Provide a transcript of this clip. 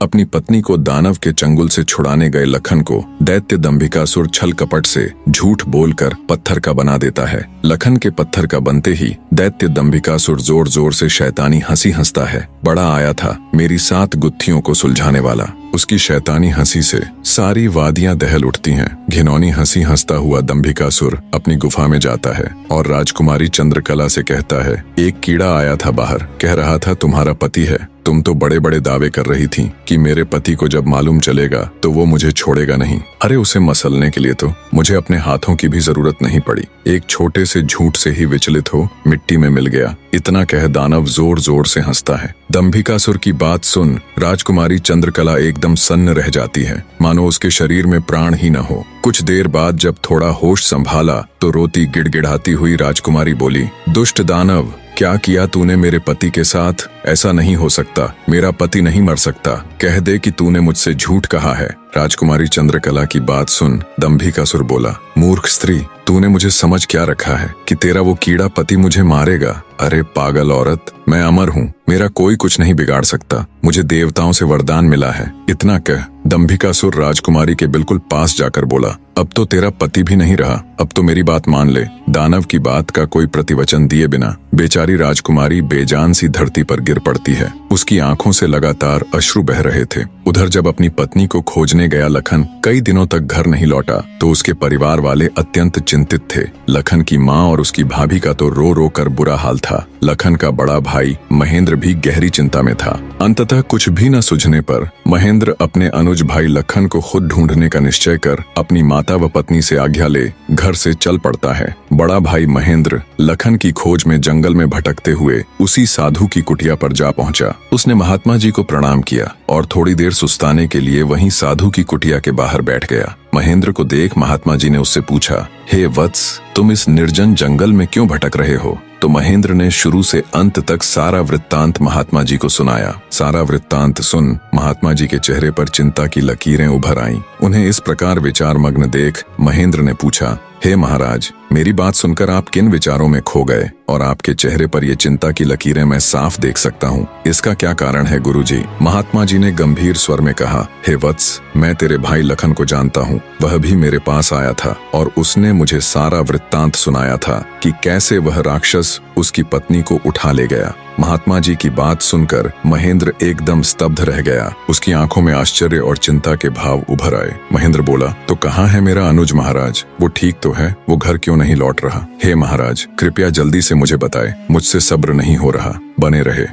अपनी पत्नी को दानव के चंगुल से छुड़ाने गए लखन को दैत्य दंभिकासुर छल कपट से झूठ बोलकर पत्थर का बना देता है। लखन के पत्थर का बनते ही दैत्य दंभिकासुर जोर जोर से शैतानी हंसी हंसता है। बड़ा आया था मेरी 7 गुत्थियों को सुलझाने वाला। उसकी शैतानी हंसी से सारी वादियां दहल उठती हैं। घिनौनी हंसी हंसता हुआ दंभिकासुर अपनी गुफा में जाता है और राजकुमारी चंद्रकला से कहता है, एक कीड़ा आया था बाहर, कह रहा था तुम्हारा पति है। तुम तो बड़े बड़े दावे कर रही थी कि मेरे पति को जब मालूम चलेगा तो वो मुझे छोड़ेगा नहीं। अरे उसे मसलने के लिए तो मुझे अपने हाथों की भी जरूरत नहीं पड़ी। एक छोटे से झूठ से ही विचलित हो मिट्टी में मिल गया। इतना कह दानव जोर जोर से हंसता है। दंभिकासुर की बात सुन राजकुमारी चंद्रकला एकदम सन्न रह जाती है, मानो उसके शरीर में प्राण ही न हो। कुछ देर बाद जब थोड़ा होश संभाला तो रोती गिड़गिड़ाती हुई राजकुमारी बोली, दुष्ट दानव, क्या किया तूने मेरे पति के साथ? ऐसा नहीं हो सकता, मेरा पति नहीं मर सकता। कह दे कि तूने मुझसे झूठ कहा है। राजकुमारी चंद्रकला की बात सुन दंभिकासुर बोला, मूर्ख स्त्री, तूने मुझे समझ क्या रखा है कि तेरा वो कीड़ा पति मुझे मारेगा? अरे पागल औरत, मैं अमर हूँ, मेरा कोई कुछ नहीं बिगाड़ सकता। मुझे देवताओं से वरदान मिला है। इतना कह दंभिकासुर राजकुमारी के बिल्कुल पास जाकर बोला, अब तो तेरा पति भी नहीं रहा, अब तो मेरी बात मान ले। दानव की बात का कोई प्रतिवचन दिए बिना बेचारी राजकुमारी बेजान सी धरती पर गिर पड़ती है। उसकी आंखों से लगातार अश्रु बह रहे थे। उधर जब अपनी पत्नी को खोजने गया लखन कई दिनों तक घर नहीं लौटा तो उसके परिवार वाले अत्यंत चिंतित थे। लखन की माँ और उसकी भाभी का तो रो रो कर बुरा हाल था। लखन का बड़ा भाई महेंद्र भी गहरी चिंता में था। अंततः कुछ भी न सूझने पर महेंद्र अपने अनुज भाई लखन को खुद ढूंढने का निश्चय कर अपनी माता व पत्नी से आज्ञा ले घर से चल पड़ता है। बड़ा भाई महेंद्र लखन की खोज में जंगल में भटकते हुए उसी साधु की कुटिया पर जा पहुंचा। उसने महात्मा जी को प्रणाम किया और थोड़ी देर सुस्ताने के लिए वहीं साधु की कुटिया के बाहर बैठ गया। महेंद्र को देख महात्मा जी ने उससे पूछा, हे वत्स, तुम इस निर्जन जंगल में क्यों भटक रहे हो? तो महेंद्र ने शुरू से अंत तक सारा वृत्तांत महात्मा जी को सुनाया। सारा वृत्तांत सुन महात्मा जी के चेहरे पर चिंता की लकीरें उभर आईं। उन्हें इस प्रकार विचार मग्न देख महेंद्र ने पूछा, हे महाराज, मेरी बात सुनकर आप किन विचारों में खो गए और आपके चेहरे पर ये चिंता की लकीरें मैं साफ देख सकता हूँ। इसका क्या कारण है गुरुजी? महात्मा जी ने गंभीर स्वर में कहा, हे वत्स, मैं तेरे भाई लखन को जानता हूँ। वह भी मेरे पास आया था और उसने मुझे सारा वृत्तांत सुनाया था कि कैसे वह राक्षस उसकी पत्नी को उठा ले गया। महात्मा जी की बात सुनकर महेंद्र एकदम स्तब्ध रह गया। उसकी आंखों में आश्चर्य और चिंता के भाव उभर आए। महेंद्र बोला, तो कहाँ है मेरा अनुज महाराज? वो ठीक तो है, वो घर क्यों नहीं लौट रहा? हे महाराज, कृपया जल्दी से मुझे बताए, मुझसे सब्र नहीं हो रहा, बने रहे।